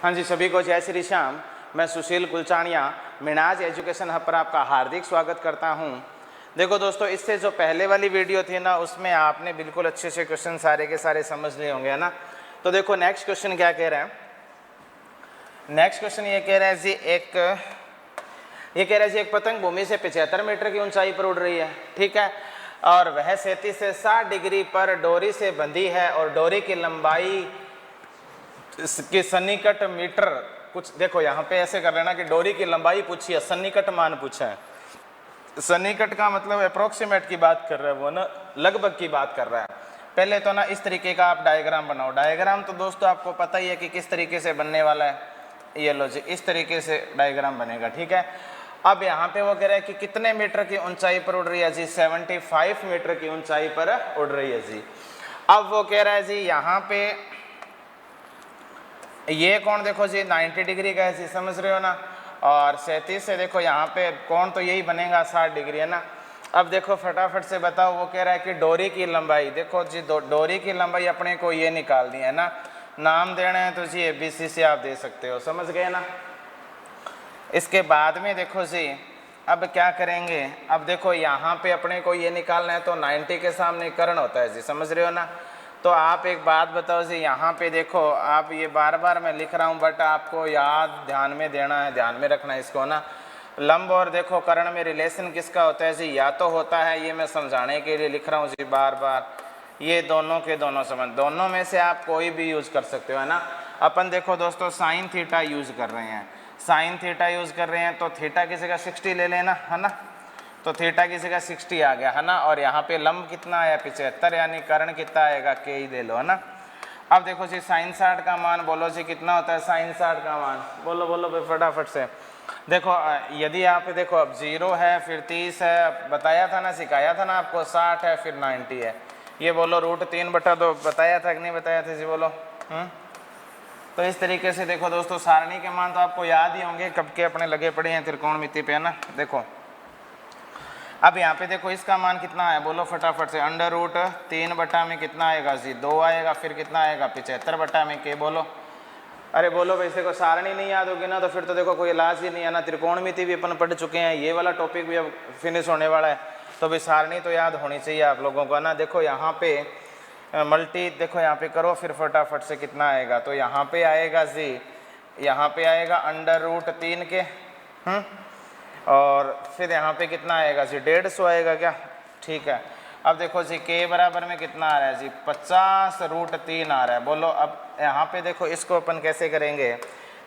हाँ जी, सभी को जय श्री श्याम। मैं सुशील कुलचानिया मिनाज एजुकेशन हब पर आपका हार्दिक स्वागत करता हूँ। देखो दोस्तों, इससे जो पहले वाली वीडियो थी ना, उसमें आपने बिल्कुल अच्छे से क्वेश्चन सारे के सारे समझ लिए होंगे, है ना। तो देखो नेक्स्ट क्वेश्चन क्या कह रहे हैं। नेक्स्ट क्वेश्चन ये कह रहा है जी एक पतंग भूमि से 75 मीटर की ऊंचाई पर उड़ रही है, ठीक है, और वह 37 से 60 डिग्री पर डोरी से बंधी है और डोरी की लंबाई इसके सन्निकट मीटर कुछ। देखो यहाँ पे ऐसे कर लेना कि डोरी की लंबाई पूछी है, सन्निकट मान पूछा है। सन्निकट का मतलब अप्रोक्सीमेट की बात कर रहा है वो ना, लगभग की बात कर रहा है। पहले तो ना इस तरीके का आप डायग्राम बनाओ। डायग्राम तो दोस्तों आपको पता ही है कि किस तरीके से बनने वाला है। ये लो जी, इस तरीके से डायग्राम बनेगा, ठीक है। अब यहाँ पे वो कह रहा है कि कितने मीटर की ऊंचाई पर उड़ रही है जी, 75 मीटर की ऊंचाई पर उड़ रही है जी। अब वो कह रहा है जी यहाँ पे ये कोण देखो जी 90 डिग्री का है जी, समझ रहे हो ना, और 37 से देखो यहाँ पे कोण तो यही बनेगा 60 डिग्री, है ना। अब देखो फटाफट से बताओ, वो कह रहा है कि डोरी की लंबाई, देखो जी डोरी की लंबाई अपने को ये निकालनी है ना। नाम देना है तो जी ABC से आप दे सकते हो, समझ गए ना। इसके बाद में देखो जी अब क्या करेंगे। अब देखो यहाँ पे अपने को ये निकालना है तो 90 के सामने कर्ण होता है जी, समझ रहे हो ना। तो आप एक बात बताओ जी, यहाँ पे देखो आप, ये बार बार मैं लिख रहा हूँ बट आपको याद ध्यान में देना है, ध्यान में रखना है इसको ना। लंब और देखो कर्ण में रिलेशन किसका होता है जी, या तो होता है, ये मैं समझाने के लिए लिख रहा हूँ जी बार बार, ये दोनों के दोनों संबंध, दोनों में से आप कोई भी यूज कर सकते हो, है ना। अपन देखो दोस्तों साइन थीटा यूज कर रहे हैं, साइन थीटा यूज कर रहे हैं तो थीटा की जगह 60 ले लेना, है ना। तो थीटा की जगह 60 आ गया, है ना। और यहाँ पे लंब कितना आया 75, यानी कर्ण कितना आएगा के ही ले लो, है ना। अब देखो जी साइन 60 का मान बोलो जी कितना होता है, साइन 60 का मान बोलो बोलो भाई फटाफट से। देखो यदि आप देखो अब 0 है, फिर 30 है, बताया था ना, सिखाया था ना आपको, 60 है, फिर 90 है। ये बोलो √3/2 बताया था कि नहीं बताया था जी, बोलो। तो इस तरीके से देखो दोस्तों सारणी के मान तो आपको याद ही होंगे, कब के अपने लगे पड़े हैं त्रिकोणमिति पे, है ना। देखो अब यहाँ पे देखो इसका मान कितना है, बोलो फटाफट से। √3 में कितना आएगा जी, 2 आएगा, फिर कितना आएगा 75 में के, बोलो। अरे बोलो वैसे को सारणी नहीं याद होगी ना तो फिर तो देखो कोई इलाज ही नहीं है ना। त्रिकोणमिति भी अपन पढ़ चुके हैं, ये वाला टॉपिक भी अब फिनिश होने वाला है, तो भाई सारणी तो याद होनी चाहिए आप लोगों को ना। देखो यहाँ पे मल्टी, देखो यहाँ पे करो फिर फटाफट से कितना आएगा। तो यहाँ पे आएगा जी, यहाँ पे आएगा √3 के, और फिर यहाँ पे कितना आएगा जी 150 आएगा क्या, ठीक है। अब देखो जी के बराबर में कितना आ रहा है जी, 50√3 आ रहा है, बोलो। अब यहाँ पे देखो इसको अपन कैसे करेंगे,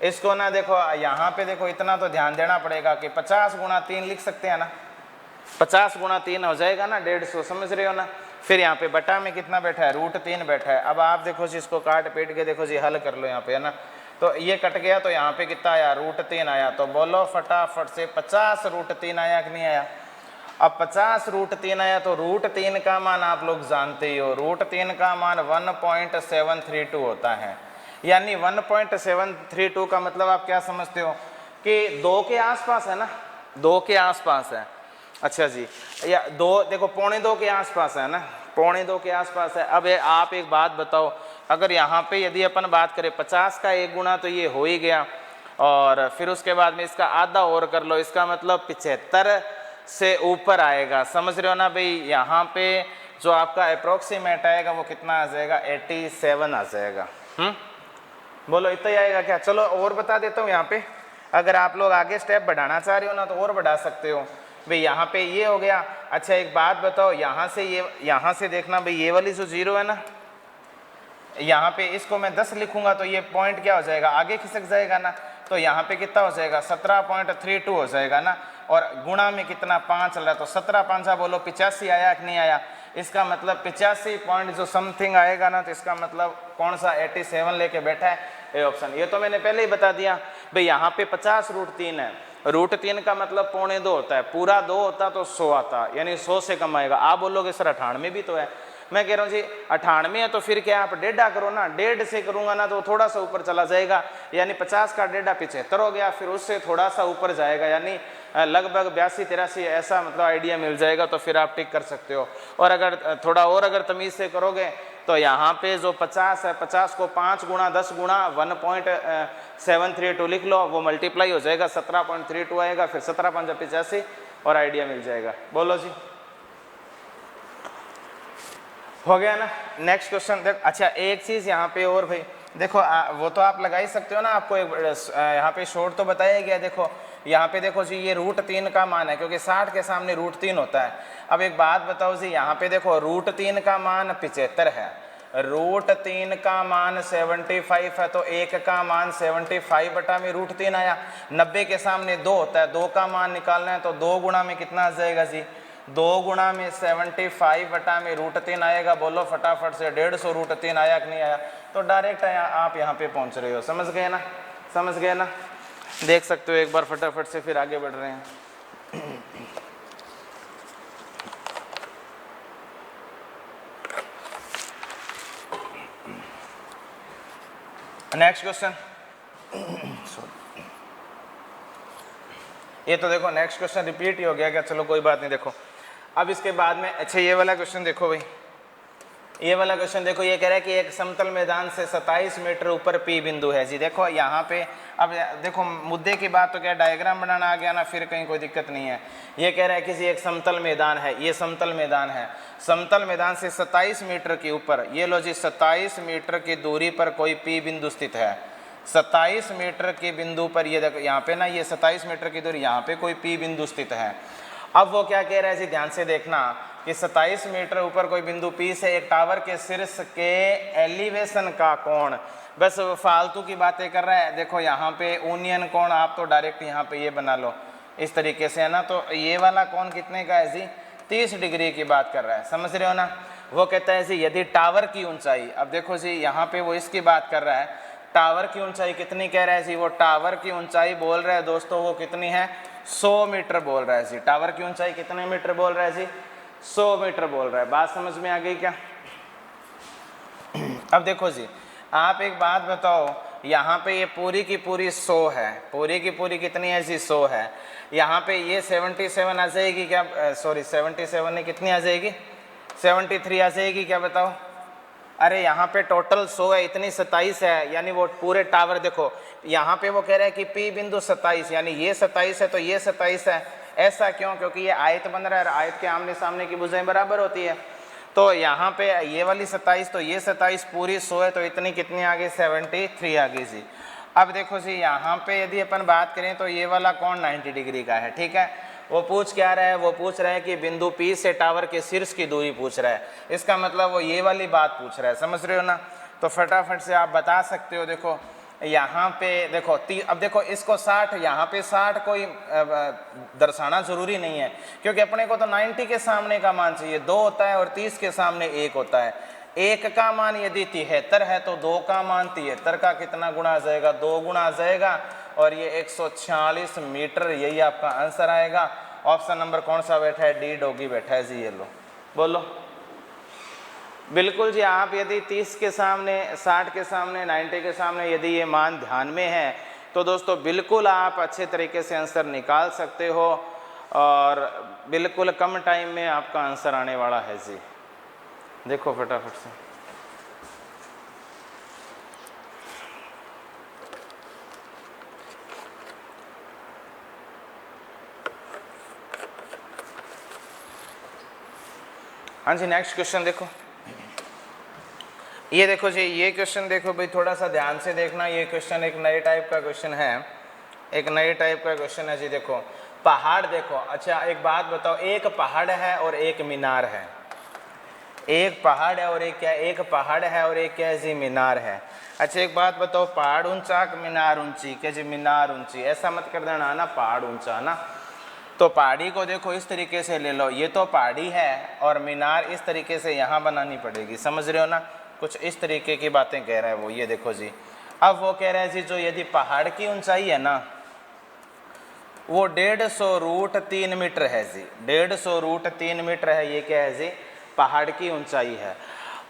इसको ना देखो यहाँ पे देखो इतना तो ध्यान देना पड़ेगा कि 50 × 3 लिख सकते हैं ना, 50 × 3 हो जाएगा ना 150, समझ रहे हो ना। फिर यहाँ पे बटा में कितना बैठा है, √3 बैठा है। अब आप देखो जी इसको काट पीट के देखो जी हल कर लो यहाँ पे, है ना। तो ये कट गया तो यहाँ पे कितना आया, √3 आया। तो बोलो फटाफट से 50√3 आया कि नहीं आया। अब 50√3 आया तो √3 का मान आप लोग जानते ही हो, √3 का मान 1.732 होता है। यानी 1.732 का मतलब आप क्या समझते हो कि 2 के आसपास है ना, 2 के आसपास है। अच्छा जी, या 2 देखो 2.25 के आसपास है ना, 2.25 के आसपास है। अब आप एक बात बताओ, अगर यहाँ पे यदि अपन बात करें 50 का 1 गुना तो ये हो ही गया, और फिर उसके बाद में इसका आधा और कर लो, इसका मतलब 75 से ऊपर आएगा, समझ रहे हो ना भाई। यहाँ पे जो आपका अप्रोक्सीमेट आएगा वो कितना आ जाएगा, 87 आ जाएगा। बोलो इतना ही आएगा क्या। चलो और बता देता हूँ यहाँ पे, अगर आप लोग आगे स्टेप बढ़ाना चाह रहे हो ना तो और बढ़ा सकते हो भाई। यहाँ पे ये हो गया। अच्छा एक बात बताओ, यहाँ से ये, यहाँ से देखना भाई, ये वाली जो 0 है ना, यहाँ पे इसको मैं 10 लिखूंगा तो ये पॉइंट क्या हो जाएगा, आगे खिसक जाएगा ना। तो यहाँ पे कितना हो जाएगा, 17.32 हो जाएगा ना। और गुणा में कितना 5 चल रहा है, तो 17×5 बोलो 85 आया कि नहीं आया। इसका मतलब 85 पॉइंट जो समथिंग आएगा ना, तो इसका मतलब कौन सा 87 लेके बैठा है, ए ऑप्शन। ये तो मैंने पहले ही बता दिया भाई। यहाँ पे 50√3 है, √3 का मतलब 2.25 होता है, पूरा 2 होता तो 100 आता, यानी 100 से कम आएगा। आप बोलोगे सर 98 भी तो है, मैं कह रहा हूँ जी 98 है तो फिर क्या आप 1.5 करो ना, 1.5 से करूँगा ना तो थोड़ा सा ऊपर चला जाएगा, यानी 50 का 1.5 75 हो गया, फिर उससे थोड़ा सा ऊपर जाएगा, यानी लगभग 82-83 ऐसा मतलब आइडिया मिल जाएगा। तो फिर आप टिक कर सकते हो। और अगर थोड़ा और अगर तमीज़ से करोगे तो यहाँ पे जो 50 है, 50 को 5 गुणा 10 गुणा 1.732 लिख लो, वो मल्टीप्लाई हो जाएगा, 17.32 आएगा, फिर 17 5 85 और आइडिया मिल जाएगा। बोलो जी, हो गया ना। नेक्स्ट क्वेश्चन देख। अच्छा एक चीज़ यहाँ पे और भाई देखो, वो तो आप लगा ही सकते हो ना, आपको एक यहाँ पे शॉर्ट तो बताया गया। देखो यहाँ पे देखो जी, ये √3 का मान है, क्योंकि 60 के सामने √3 होता है। अब एक बात बताओ जी, यहाँ पे देखो √3 का मान 75 है, √3 का मान 75 है, तो 1 का मान 75 बटा में √3 आया। 90 के सामने 2 होता है, 2 का मान निकालना है, तो 2 गुणा में कितना आ जाएगा जी, 2 गुणा में 75 बटा में √3 आएगा। बोलो फटाफट से 150 √3 आया कि नहीं आया? तो डायरेक्ट आप यहाँ पे पहुँच रहे हो। समझ गए ना, समझ गए ना। देख सकते हो एक बार फटाफट से, फिर आगे बढ़ रहे हैं। Next question. ये तो देखो नेक्स्ट क्वेश्चन रिपीट ही हो गया क्या, चलो कोई बात नहीं। देखो अब इसके बाद में, अच्छा ये वाला क्वेश्चन देखो भाई, ये वाला क्वेश्चन देखो, ये कह रहा है कि एक समतल मैदान से 27 मीटर ऊपर P बिंदु है जी। देखो यहाँ पे अब देखो मुद्दे की बात तो क्या, डायग्राम बनाना आ गया ना, फिर कहीं कोई दिक्कत नहीं है। ये कह रहा है कि जी एक समतल मैदान है, ये समतल मैदान है, समतल मैदान से 27 मीटर के ऊपर, ये लो जी 27 मीटर की दूरी पर कोई P बिंदु स्थित है। 27 मीटर के बिंदु पर, ये देखो यहाँ पे ना, ये 27 मीटर की दूरी, यहाँ पे कोई P बिंदु स्थित है। अब वो क्या कह रहा है जी, ध्यान से देखना कि 27 मीटर ऊपर कोई बिंदु P से एक टावर के शीर्ष के एलिवेशन का कोण, बस फालतू की बातें कर रहा है। देखो यहाँ पे यूनियन कोण, आप तो डायरेक्ट यहाँ पे ये बना लो इस तरीके से, है ना। तो ये वाला कोण कितने का है जी, 30 डिग्री की बात कर रहा है, समझ रहे हो ना। वो कहता है जी यदि टावर की ऊंचाई, अब देखो जी यहाँ पे वो इसकी बात कर रहा है, टावर की ऊंचाई कितनी कह रहा है जी, वो टावर की ऊंचाई बोल रहा है दोस्तों, वो कितनी है, 100 मीटर बोल रहा है जी। टावर की ऊंचाई कितने मीटर बोल रहा है जी, 100 मीटर बोल रहा है। बात समझ में आ गई क्या? अब देखो जी, आप एक बात बताओ, यहाँ पे ये पूरी की पूरी 100 है, पूरी की पूरी कितनी है जी, 100 है। यहाँ पे ये 77 आ जाएगी क्या, सॉरी 77 नहीं, कितनी आ जाएगी, 73 आ जाएगी क्या, बताओ। अरे यहाँ पे टोटल 100 है, इतनी 27 है, यानी वो पूरे टावर, देखो यहाँ पे वो कह रहा है कि P बिंदु 27, यानी ये 27 है तो ये 27 है। ऐसा क्यों? क्योंकि ये आयत बन रहा है, आयत के आमने सामने की भुजाएं बराबर होती है। तो यहाँ पे ये वाली 27 तो ये 27 पूरी 100 है, तो इतनी कितनी आ गई, 73 आ गई जी। अब देखो जी यहाँ पे यदि अपन बात करें तो ये वाला कोण 90 डिग्री का है, ठीक है। वो पूछ क्या रहा है, वो पूछ रहा है कि बिंदु P से टावर के शीर्ष की दूरी पूछ रहा है। इसका मतलब वो ये वाली बात पूछ रहा है, समझ रहे हो ना। तो फटाफट से आप बता सकते हो। देखो यहाँ पे देखो अब देखो इसको 60, यहाँ पे 60 कोई दर्शाना जरूरी नहीं है, क्योंकि अपने को तो 90 के सामने का मान चाहिए, 2 होता है और 30 के सामने 1 होता है। 1 का मान यदि 73 है तो 2 का मान 73 का कितना गुना आ जाएगा, 2 गुना आ जाएगा, और ये 146 मीटर, यही आपका आंसर आएगा। ऑप्शन नंबर कौन सा बैठा है, डी डॉगी बैठा है जी। ये लो बोलो, बिल्कुल जी। आप यदि 30 के सामने, 60 के सामने, 90 के सामने यदि ये मान ध्यान में है तो दोस्तों बिल्कुल आप अच्छे तरीके से आंसर निकाल सकते हो, और बिल्कुल कम टाइम में आपका आंसर आने वाला है जी। देखो फटाफट से, हाँ जी। नेक्स्ट क्वेश्चन देखो, ये देखो जी, ये क्वेश्चन देखो भाई, थोड़ा सा ध्यान से देखना। ये क्वेश्चन एक नए टाइप का क्वेश्चन है, एक नए टाइप का क्वेश्चन है जी। देखो पहाड़ देखो, अच्छा एक बात बताओ, एक पहाड़ है और एक मीनार है, एक पहाड़ है और एक क्या, एक पहाड़ है और एक क्या है जी, मीनार है। अच्छा एक बात बताओ, पहाड़ ऊंचा मीनार ऊंची, क्या जी, मीनार ऊंची, ऐसा मत कर देना ना, पहाड़ ऊंचा ना। तो पहाड़ी को देखो इस तरीके से ले लो, ये तो पहाड़ी है, और मीनार इस तरीके से यहाँ बनानी पड़ेगी, समझ रहे हो ना। कुछ इस तरीके की बातें कह रहा है वो। ये देखो जी, अब वो कह रहा है जी, जो यदि पहाड़ की ऊंचाई है ना, वो 150 √3 मीटर है जी, 150 √3 मीटर है। ये क्या है जी, पहाड़ की ऊंचाई है।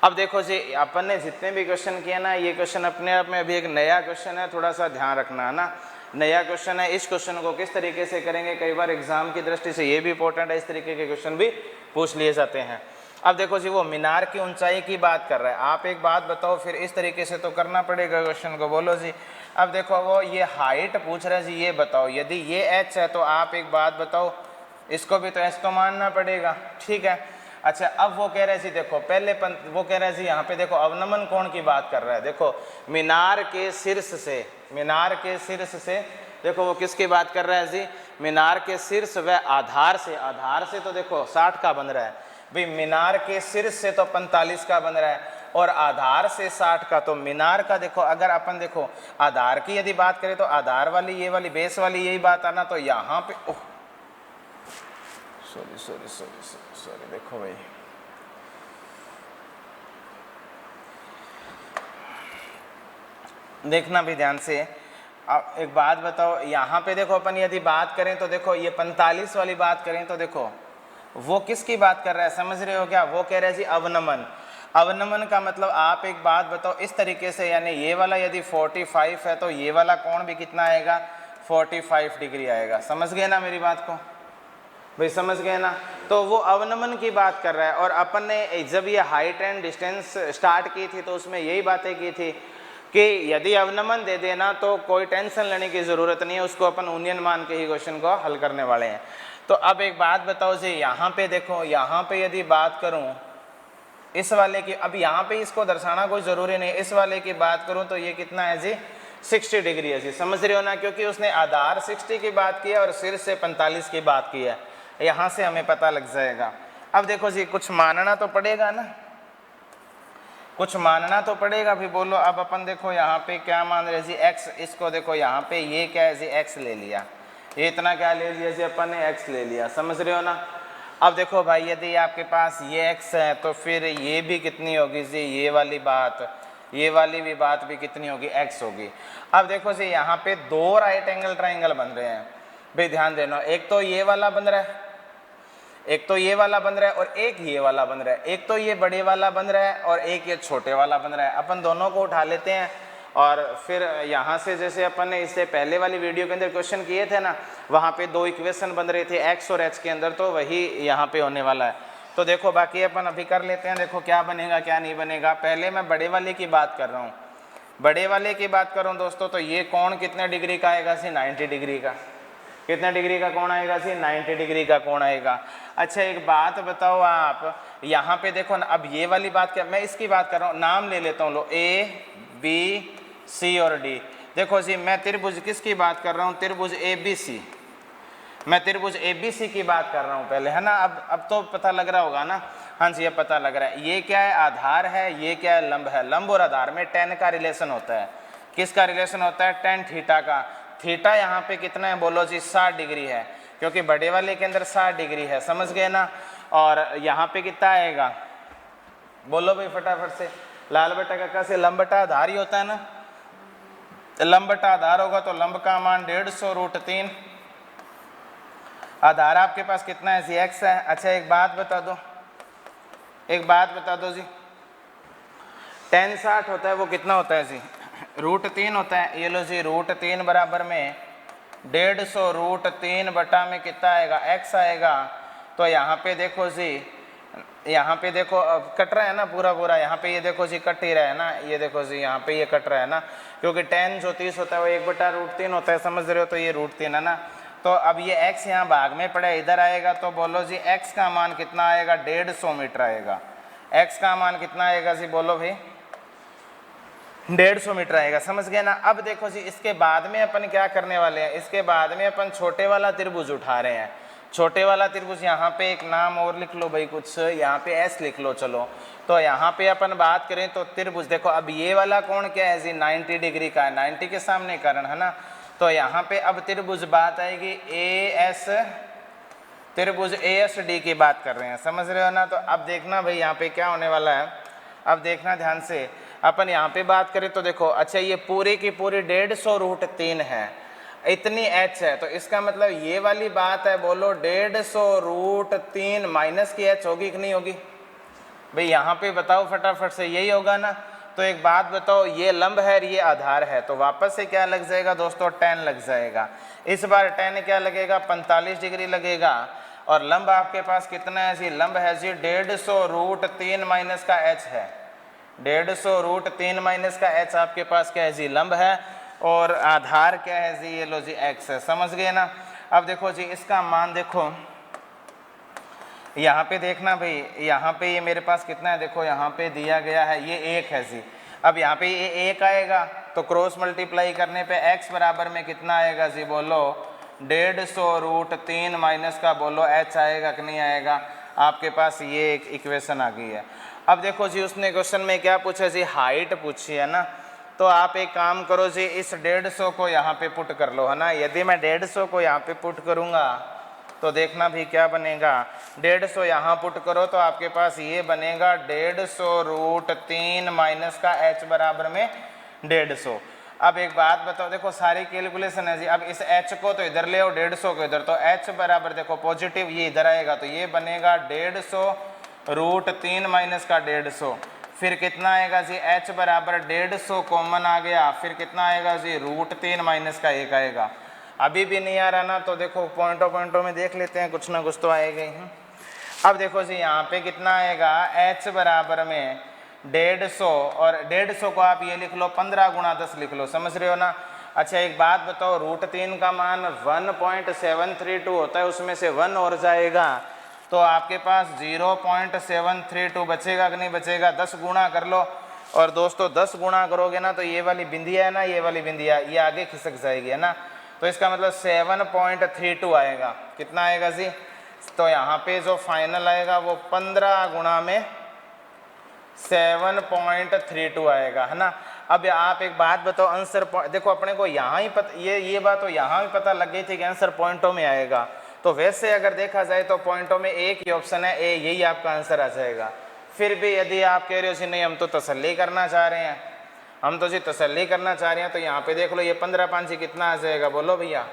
अब देखो जी, अपन ने जितने भी क्वेश्चन किए ना, ये क्वेश्चन अपने आप में अभी एक नया क्वेश्चन है, थोड़ा सा ध्यान रखना है ना, नया क्वेश्चन है। इस क्वेश्चन को किस तरीके से करेंगे, कई बार एग्जाम की दृष्टि से ये भी इंपॉर्टेंट है, इस तरीके के क्वेश्चन भी पूछ लिए जाते हैं। अब देखो जी वो मीनार की ऊंचाई की बात कर रहा है, आप एक बात बताओ, फिर इस तरीके से तो करना पड़ेगा क्वेश्चन को। बोलो जी। अब देखो वो ये हाइट पूछ रहा है जी, ये बताओ यदि ये h है तो आप एक बात बताओ, इसको भी तो h तो मानना पड़ेगा, ठीक है। अच्छा अब वो कह रहे हैं जी, देखो पहले वो कह रहे हैं जी यहाँ पे देखो अवनमन कोण की बात कर रहा है। देखो मीनार के शीर्ष से, मीनार के शीर्ष से, देखो वो किसकी बात कर रहा है जी, मीनार के शीर्ष व आधार से, आधार से तो देखो 60 का बन रहा है भाई, मीनार के शीर्ष से तो 45 का बन रहा है और आधार से 60 का। तो मीनार का देखो अगर अपन देखो आधार की यदि बात करें तो आधार वाली ये वाली बेस वाली यही बात आना, तो यहाँ पे सॉरी देखो भाई, देखना भी ध्यान से। अब एक बात बताओ, यहाँ पे देखो अपन यदि बात करें तो देखो ये 45 वाली बात करें तो देखो वो किसकी बात कर रहा है, समझ रहे हो क्या? वो कह रहे हैं जी अवनमन। अवनमन का मतलब आप एक बात बताओ इस तरीके से, यानी ये वाला यदि 45 है तो ये वाला कोण भी कितना आएगा, 45 डिग्री आएगा। समझ गए ना मेरी बात को भाई, समझ गए ना? तो वो अवनमन की बात कर रहा है। और अपन ने जब ये हाइट एंड डिस्टेंस स्टार्ट की थी तो उसमें यही बातें की थी कि यदि अवनमन दे देना तो कोई टेंशन लेने की ज़रूरत नहीं है, उसको अपन यूनियन मान के ही क्वेश्चन को हल करने वाले हैं। तो अब एक बात बताओ जी, यहाँ पे देखो, यहाँ पे यदि बात करूँ इस वाले की, अब यहाँ पे इसको दर्शाना कोई ज़रूरी नहीं, इस वाले की बात करूँ तो ये कितना है जी, 60 डिग्री है जी। समझ रहे हो ना? क्योंकि उसने आधार 60 की बात की है और सिर से 45 की बात की है, यहाँ से हमें पता लग जाएगा। अब देखो जी कुछ मानना तो पड़ेगा ना, कुछ मानना तो पड़ेगा भी। बोलो अब अपन देखो यहाँ पे क्या मान रहे जी, x, इसको देखो यहाँ पे ये क्या है जी, x ले लिया, ये इतना क्या ले लिया जी अपन ने, x ले लिया। समझ रहे हो ना? अब देखो भाई यदि आपके पास ये x है तो फिर ये भी कितनी होगी जी, ये वाली बात, ये वाली भी बात भी कितनी होगी, x होगी। अब देखो जी यहाँ पे दो राइट एंगल ट्राइंगल बन रहे हैं भाई, ध्यान देना, एक तो ये वाला बन रहा है, एक तो ये वाला बन रहा है और एक ये वाला बन रहा है, एक तो ये बड़े वाला बन रहा है और एक ये छोटे वाला बन रहा है। अपन दोनों को उठा लेते हैं और फिर यहाँ से जैसे अपन ने इससे पहले वाली वीडियो के अंदर क्वेश्चन किए थे ना, वहाँ पे दो इक्वेशन बन रहे थे x और h के अंदर, तो वही यहाँ पे होने वाला है। तो देखो बाकी अपन अभी कर लेते हैं, देखो क्या बनेगा क्या नहीं बनेगा। पहले मैं बड़े वाले की बात कर रहा हूँ, बड़े वाले की बात कर रहा हूँ दोस्तों, तो ये कोण कितने डिग्री का आएगा सी, 90 डिग्री का। कितना डिग्री का कोण आएगा सी, 90 डिग्री का कोण आएगा। अच्छा एक बात बताओ आप, यहाँ पे देखो ना, अब ये वाली बात क्या, मैं इसकी बात कर रहा हूँ, नाम ले लेता हूँ, लो A B C और D। देखो जी मैं त्रिभुज किसकी बात कर रहा हूँ, त्रिभुज ABC, मैं त्रिभुज ABC की बात कर रहा हूँ पहले, है ना? अब तो पता लग रहा होगा ना? हाँ जी अब पता लग रहा है। ये क्या है, आधार है, ये क्या है, लंब है। लंब और आधार में tan का रिलेशन होता है। किसका रिलेशन होता है, tan थीटा का। थीटा यहाँ पे कितना है, बोलो जी 60 डिग्री है, क्योंकि बड़े वाले के अंदर 60 डिग्री है। समझ गए ना? और यहाँ पे कितना आएगा, बोलो भाई फटाफट से। लाल बटा काका से लंब बटा आधार ही होता है ना, लंब बटा आधार होगा तो लंब का मान 150√3, आधार आपके पास कितना है जी, x है। अच्छा एक बात बता दो, एक बात बता दो जी, tan 60 होता है वो कितना होता है जी, √3 होता है। ये लो जी √3 बराबर में 150√3 बटा में कितना आएगा, x आएगा। तो यहाँ पे देखो जी, यहाँ पे देखो कट रहा है ना पूरा पूरा, यहाँ पे ये देखो जी कट ही रहा है ना, ये देखो जी यहाँ पे ये कट रहा है ना, क्योंकि tan जो 30 होता है वो 1/√3 होता है। समझ रहे हो? तो ये √3 है ना। तो अब ये x यहाँ भाग में पड़ा इधर आएगा, तो बोलो जी x का मान कितना आएगा, 150 मीटर आएगा। x का मान कितना आएगा जी, बोलो भाई 150 मीटर आएगा। समझ गए ना? अब देखो जी इसके बाद में अपन क्या करने वाले हैं, इसके बाद में अपन छोटे वाला त्रिभुज उठा रहे हैं। छोटे वाला त्रिभुज, यहाँ पे एक नाम और लिख लो भाई, कुछ यहाँ पे S लिख लो। चलो तो यहाँ पे अपन बात करें तो त्रिभुज देखो, अब ये वाला कोण क्या है जी, 90 डिग्री का है, 90 के सामने कर्ण है ना। तो यहाँ पे अब त्रिभुज बात आएगी AS, त्रिभुज ASD की बात कर रहे हैं। समझ रहे हो ना? तो अब देखना भाई यहाँ पे क्या होने वाला है, अब देखना ध्यान से। अपन यहाँ पे बात करें तो देखो, अच्छा ये पूरी की पूरी 150√3 है, इतनी h है, तो इसका मतलब ये वाली बात है, बोलो 150√3 माइनस की h होगी कि नहीं होगी भाई? यहाँ पे बताओ फटाफट से, यही होगा ना? तो एक बात बताओ, ये लंब है ये आधार है, तो वापस से क्या लग जाएगा दोस्तों, tan लग जाएगा। इस बार tan क्या लगेगा, 45 डिग्री लगेगा। और लंब आपके पास कितना है जी, लंब है जी 150 रूट 3 माइनस का h है, 150 रूट 3 माइनस का h आपके पास क्या है जी, लंब है। और आधार क्या है जी, ये लो जी x है, समझ गए ना। अब देखो जी इसका मान देखो, यहाँ पे देखना भाई, यहाँ पे ये मेरे पास कितना है, देखो यहाँ पे दिया गया है ये 1 है जी। अब यहाँ पे ये 1 आएगा तो क्रॉस मल्टीप्लाई करने पे x बराबर में कितना आएगा जी, बोलो 150 रूट 3 माइनस का बोलो h आएगा कि नहीं आएगा। आपके पास ये एक इक्वेशन आ गई है। अब देखो जी उसने क्वेश्चन में क्या पूछा जी, हाइट पूछी है ना, तो आप एक काम करो जी, इस 150 को यहाँ पे पुट कर लो, है ना। यदि मैं 150 को यहाँ पे पुट करूँगा तो देखना भी क्या बनेगा, 150 यहाँ पुट करो तो आपके पास ये बनेगा 150 रूट 3 माइनस का h बराबर में 150। अब एक बात बताओ, देखो सारी कैलकुलेशन है जी। अब इस h को तो इधर ले आओ, 150 को इधर, तो h बराबर देखो पॉजिटिव ये इधर आएगा तो ये बनेगा 150 रूट 3 माइनस का 150। फिर कितना आएगा जी, h बराबर 150 कॉमन आ गया, फिर कितना आएगा जी, रूट 3 माइनस का 1 आएगा। अभी भी नहीं आ रहा ना, तो देखो पॉइंटों में देख लेते हैं, कुछ ना कुछ तो आएगा ही। अब देखो जी यहाँ पे कितना आएगा, h बराबर में 150, और 150 को आप ये लिख लो 15 गुणा 10 लिख लो, समझ रहे हो ना। अच्छा एक बात बताओ, रूट 3 का मान 1.732 होता है, उसमें से 1 और जाएगा तो आपके पास 0.732 बचेगा कि नहीं बचेगा। 10 गुणा कर लो, और दोस्तों 10 गुणा करोगे ना तो ये वाली बिंदिया है ना, ये वाली बिंदिया ये आगे खिसक जाएगी, है ना। तो इसका मतलब 7.32 आएगा। कितना आएगा जी, तो यहाँ पे जो फाइनल आएगा वो 15 गुणा में 7.32 आएगा, है ना। अब आप एक बात बताओ, आंसर देखो अपने को यहाँ ही पता, ये बात तो यहाँ भी पता लग गई थी कि आंसर पॉइंटों में आएगा। तो वैसे अगर देखा जाए तो पॉइंटों में एक ही ऑप्शन है ए, यही आपका आंसर आ जाएगा। फिर भी यदि आप कह रहे हो जी नहीं हम तो तसल्ली करना चाह रहे हैं, हम तो जी तसल्ली करना चाह रहे हैं, तो यहाँ पे देख लो ये 15 5 कितना आ जाएगा, बोलो भैया,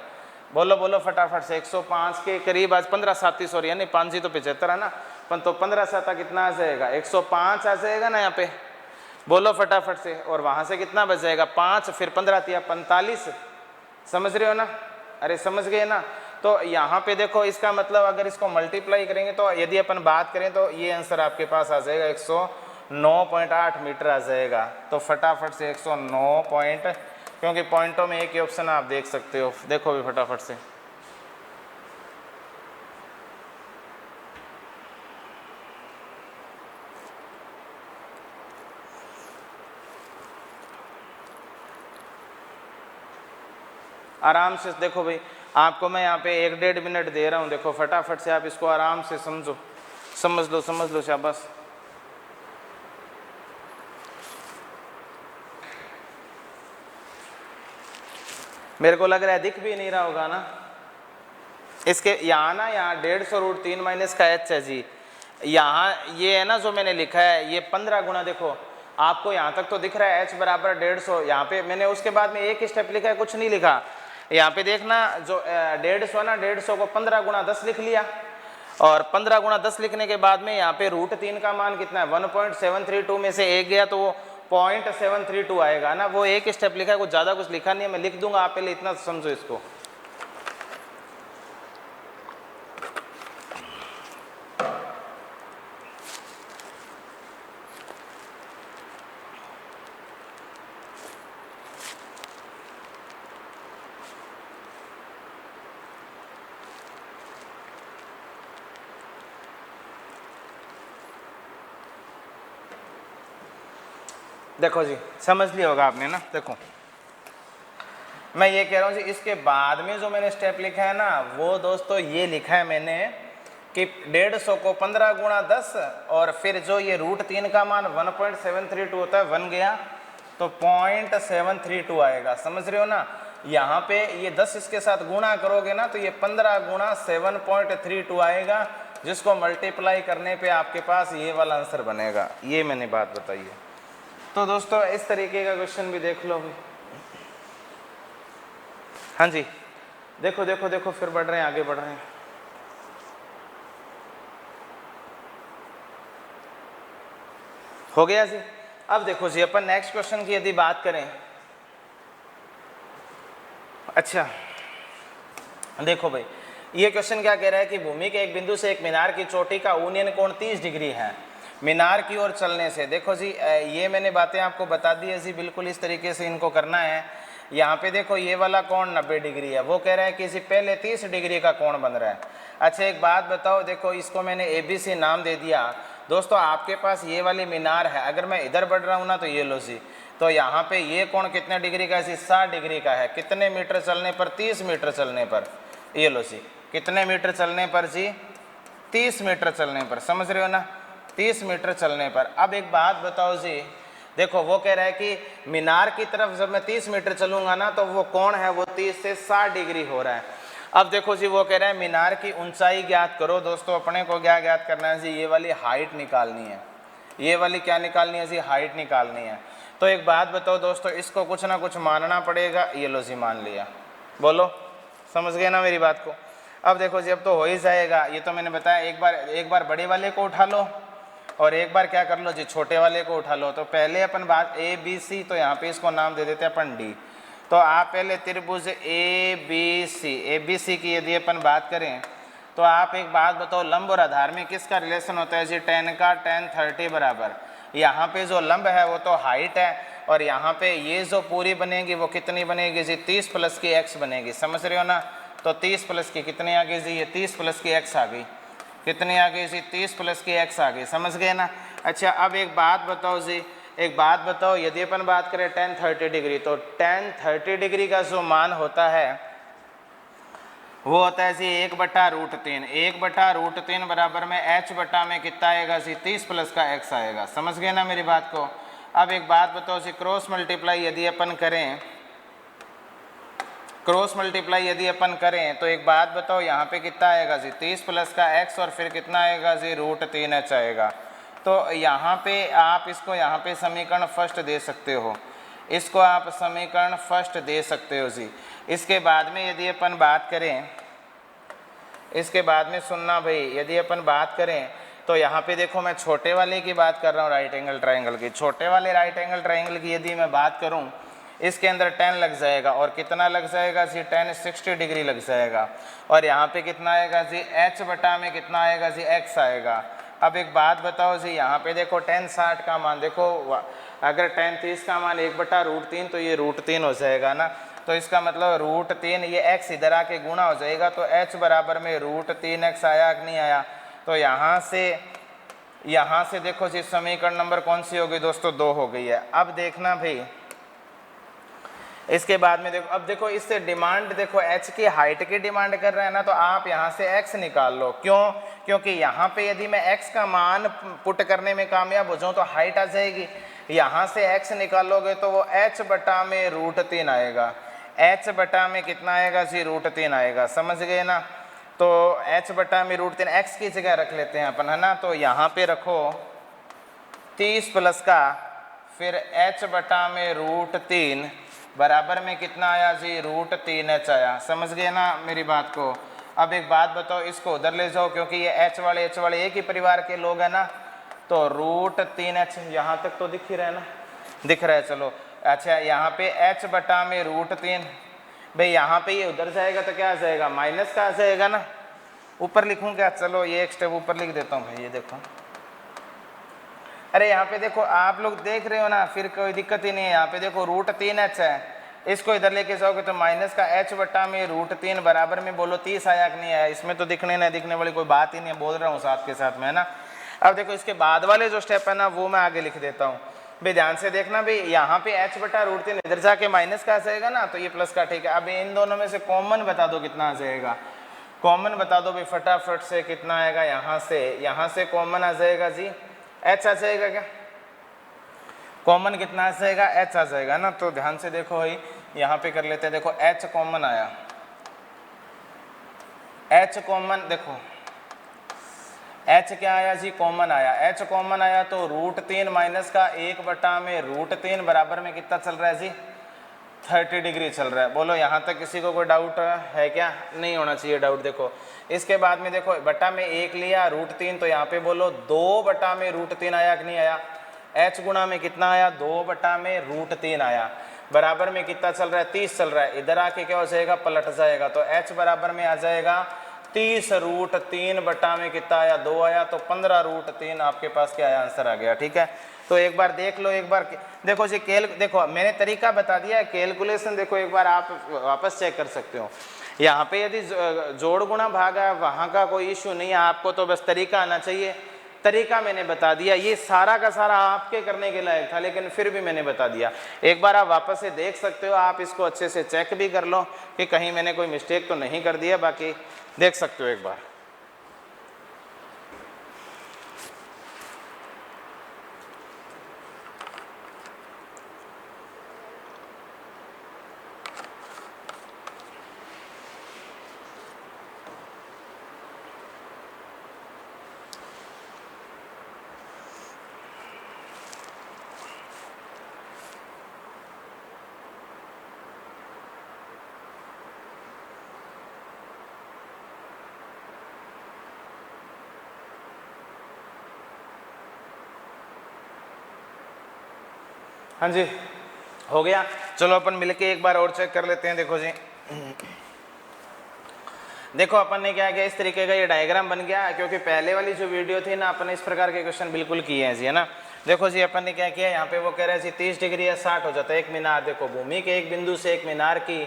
बोलो फटाफट से। 105 के करीब आज 15 7 सॉरी, यानी 5 जी तो 75 है ना, तो 15 7 कितना आ जाएगा, 105 आ जाएगा ना यहाँ पे, बोलो फटाफट से। और वहाँ से कितना बच जाएगा, 5, फिर 15 तिया 45, समझ रहे हो ना, अरे समझ गए ना। तो यहाँ पे देखो इसका मतलब अगर इसको मल्टीप्लाई करेंगे तो यदि अपन बात करें तो ये आंसर आपके पास आ जाएगा 109.8 मीटर आ जाएगा। तो फटाफट से 109 पॉइंट, क्योंकि पॉइंटों में एक ही ऑप्शन आप देख सकते हो, देखो भी फटाफट से। आराम से देखो भाई, आपको मैं यहाँ पे 1-1.5 मिनट दे रहा हूँ, देखो फटाफट से आप इसको आराम से समझ लो शाबाश। मेरे को लग रहा है दिख भी नहीं रहा होगा ना इसके, यहाँ ना यहाँ 150 रूट 3 माइनस का h है जी। यहाँ ये है ना जो मैंने लिखा है ये 15 गुणा, देखो आपको यहाँ तक तो दिख रहा है h बराबर 150, यहाँ पे मैंने उसके बाद में एक स्टेप लिखा है, कुछ नहीं लिखा। यहाँ पे देखना जो 150 ना, 150 को 15 गुणा 10 लिख लिया, और 15 गुणा 10 लिखने के बाद में यहाँ पे रूट 3 का मान कितना है, 1.732 में से एक गया तो वो 0.732 आएगा ना। वो एक स्टेप लिखा है, कुछ ज़्यादा कुछ लिखा नहीं है, मैं लिख दूंगा, आप पहले इतना समझो इसको। देखो जी समझ लिया होगा आपने ना। देखो मैं ये कह रहा हूँ जी, इसके बाद में जो मैंने स्टेप लिखा है ना वो दोस्तों ये लिखा है मैंने कि 150 को 15 गुणा 10, और फिर जो ये रूट 3 का मान 1.732 होता है, 1 गया तो 0.732 आएगा, समझ रहे हो ना। यहाँ पे ये 10 इसके साथ गुणा करोगे ना तो ये 15 गुणा 7.32 आएगा, जिसको मल्टीप्लाई करने पे आपके पास ये वाला आंसर बनेगा। ये मैंने बात बताई है। तो दोस्तों इस तरीके का क्वेश्चन भी देख लो भी। हाँ जी देखो देखो देखो, फिर बढ़ रहे हैं, आगे बढ़ रहे हैं। हो गया जी। अब देखो जी अपन नेक्स्ट क्वेश्चन की यदि बात करें, अच्छा देखो भाई ये क्वेश्चन क्या कह रहा है कि भूमि के एक बिंदु से एक मीनार की चोटी का ऊनियन कोण 30 डिग्री है मीनार की ओर चलने से। देखो जी ये मैंने बातें आपको बता दी है जी, बिल्कुल इस तरीके से इनको करना है। यहाँ पे देखो ये वाला कोण 90 डिग्री है, वो कह रहा है कि इसी पहले 30 डिग्री का कोण बन रहा है। अच्छा एक बात बताओ, देखो इसको मैंने ABC नाम दे दिया। दोस्तों आपके पास ये वाली मीनार है, अगर मैं इधर बढ़ रहा हूँ ना तो ये लो जी, तो यहाँ पे ये कोण कितने डिग्री का है जी? 60 डिग्री का है। कितने मीटर चलने पर? 30 मीटर चलने पर। ये लो जी, कितने मीटर चलने पर जी? 30 मीटर चलने पर। समझ रहे हो ना, 30 मीटर चलने पर। अब एक बात बताओ जी, देखो वो कह रहा है कि मीनार की तरफ जब मैं 30 मीटर चलूंगा ना तो वो कोण है वो 30 से 60 डिग्री हो रहा है। अब देखो जी वो कह रहा है मीनार की ऊंचाई ज्ञात करो। दोस्तों अपने को क्या ज्ञात करना है जी? ये वाली हाइट निकालनी है। ये वाली क्या निकालनी है जी? हाइट निकालनी है। तो एक बात बताओ दोस्तों, इसको कुछ ना कुछ मानना पड़ेगा। ये लो जी मान लिया, बोलो समझ गए ना मेरी बात को। अब देखो जी अब तो हो ही जाएगा, ये तो मैंने बताया। एक बार बड़े वाले को उठा लो और एक बार क्या कर लो जी? छोटे वाले को उठा लो। तो पहले अपन बात ABC, तो यहाँ पे इसको नाम दे देते हैं अपन D। तो आप पहले त्रिभुज ABC की यदि अपन बात करें तो आप एक बात बताओ, लंब और आधार में किसका रिलेशन होता है जी? tan का tan 30 बराबर। यहाँ पे जो लंब है वो तो हाइट है, और यहाँ पे ये जो पूरी बनेगी वो कितनी बनेगी जी? 30 प्लस की x बनेगी। समझ रहे हो ना, तो 30 प्लस की कितनी आ गई जी? ये 30 प्लस की x आ गई। कितनी आ गई जी? 30 प्लस की x आ गई। समझ गए ना। अच्छा अब एक बात बताओ जी, एक बात बताओ, यदि अपन बात करें tan 30 डिग्री, तो tan 30 डिग्री का जो मान होता है वो होता है जी 1/√3। 1/√3 बराबर में h बटा में कितना आएगा जी? 30 प्लस का x आएगा। समझ गए ना मेरी बात को। अब एक बात बताओ जी, क्रॉस मल्टीप्लाई यदि अपन करें, क्रॉस मल्टीप्लाई यदि अपन करें तो एक बात बताओ यहाँ पे कितना आएगा जी? 30 प्लस का x और फिर कितना आएगा जी? √3h आएगा। तो यहाँ पे आप इसको यहाँ पे समीकरण फर्स्ट दे सकते हो, इसको आप समीकरण फर्स्ट दे सकते हो जी। इसके बाद में यदि अपन बात करें, इसके बाद में सुनना भाई, यदि अपन बात करें तो यहाँ पे देखो मैं छोटे वाले की बात कर रहा हूँ, राइट एंगल ट्राइंगल की। छोटे वाले राइट एंगल ट्राइंगल की यदि मैं बात करूँ, इसके अंदर tan लग जाएगा, और कितना लग जाएगा जी? tan 60 डिग्री लग जाएगा। और यहाँ पे कितना आएगा जी? h बटा में कितना आएगा जी? x आएगा। अब एक बात बताओ जी, यहाँ पे देखो tan 60 का मान देखो, अगर tan 30 का मान 1/√3 तो ये √3 हो जाएगा ना। तो इसका मतलब √3, ये x इधर आके गुणा हो जाएगा, तो h बराबर में √3x आया कि नहीं आया? तो यहाँ से देखो जी समीकरण नंबर कौन सी हो गई दोस्तों? 2 हो गई है। अब देखना भाई, इसके बाद में देखो, अब देखो इससे डिमांड देखो h की हाइट की डिमांड कर रहा है ना, तो आप यहाँ से x निकाल लो। क्यों? क्योंकि यहाँ पे यदि मैं x का मान पुट करने में कामयाब हो जाऊँ तो हाइट आ जाएगी। यहाँ से x निकालोगे तो वो h बटा में √3 आएगा। h बटा में कितना आएगा जी? √3 आएगा। समझ गए ना। तो h बटा में √3 x की जगह रख लेते हैं अपन, है ना। तो यहाँ पे रखो 30 प्लस का फिर h बटा में √3 बराबर में कितना आया जी? √3h आया। समझ गए ना मेरी बात को। अब एक बात बताओ, इसको उधर ले जाओ क्योंकि ये h वाले एक ही परिवार के लोग हैं ना, तो √3h यहाँ तक तो दिख ही रहा है ना, दिख रहा है। चलो अच्छा, यहाँ पे h बटा में √3, भाई यहाँ पे ये उधर जाएगा तो क्या आ जाएगा? माइनस का आ जाएगा ना। ऊपर लिखूँ क्या? चलो ये एक स्टेप ऊपर लिख देता हूँ भाई, ये देखो। अरे यहाँ पे देखो, आप लोग देख रहे हो ना, फिर कोई दिक्कत ही नहीं है। यहाँ पे देखो √3h है, इसको इधर लेके जाओगे तो माइनस का h बटा में √3 बराबर में बोलो 30 आया कि नहीं आया? इसमें तो दिखने नहीं दिखने वाली कोई बात ही नहीं है, बोल रहा हूँ साथ के साथ में, है ना। अब देखो इसके बाद वाले जो स्टेप है ना वो मैं आगे लिख देता हूँ भाई, ध्यान से देखना भाई। यहाँ पे h बटा √3 इधर जाके माइनस का आ जाएगा ना, तो ये प्लस का, ठीक है। अब इन दोनों में से कॉमन बता दो कितना आ जाएगा? कॉमन बता दो भाई फटाफट से, कितना आएगा? यहाँ से कॉमन आ जाएगा जी, h आ जाएगा क्या? कॉमन कितना आ जाएगा? h आ जाएगा ना। तो ध्यान से देखो भाई, यहाँ पे कर लेते हैं। देखो h कॉमन आया, h कॉमन, देखो h क्या आया जी? कॉमन आया। h कॉमन आया तो √3 माइनस का 1 बटा में √3 बराबर में कितना चल रहा है जी? 30 डिग्री चल रहा है। बोलो यहाँ तक किसी को कोई डाउट है क्या? नहीं होना चाहिए डाउट। देखो इसके बाद में देखो बटा में 1 लिया, √3, तो यहाँ पे बोलो 2 बटा में √3 आया कि नहीं आया? h गुणा में कितना आया? 2 बटा में √3 आया। बराबर में कितना चल रहा है? 30 चल रहा है। इधर आके क्या हो जाएगा? पलट जाएगा। तो h बराबर में आ जाएगा 30√3 बटा में कितना आया 2 आया, तो 15√3 आपके पास क्या आया आंसर आ गया। ठीक है, तो एक बार देख लो, एक बार देखो जी देखो मैंने तरीका बता दिया है, कैलकुलेशन देखो एक बार आप वापस चेक कर सकते हो। यहाँ पे यदि जोड़ गुणा भाग है वहाँ का कोई इश्यू नहीं है, आपको तो बस तरीका आना चाहिए। तरीका मैंने बता दिया, ये सारा का सारा आपके करने के लायक था लेकिन फिर भी मैंने बता दिया। एक बार आप वापस से देख सकते हो, आप इसको अच्छे से चेक भी कर लो कि कहीं मैंने कोई मिस्टेक तो नहीं कर दिया, बाकी देख सकते हो एक बार। हाँ जी, हो गया। चलो अपन मिलके एक बार और चेक कर लेते हैं। देखो जी, देखो अपन ने क्या किया, इस तरीके का ये डायग्राम बन गया, क्योंकि पहले वाली जो वीडियो थी ना अपन ने इस प्रकार के क्वेश्चन बिल्कुल किए हैं जी, है ना। देखो जी अपन ने क्या किया, यहाँ पे वो कह रहे हैं जी 30 डिग्री या 60 हो जाता है एक मीनार। देखो भूमि के एक बिंदु से एक मीनार की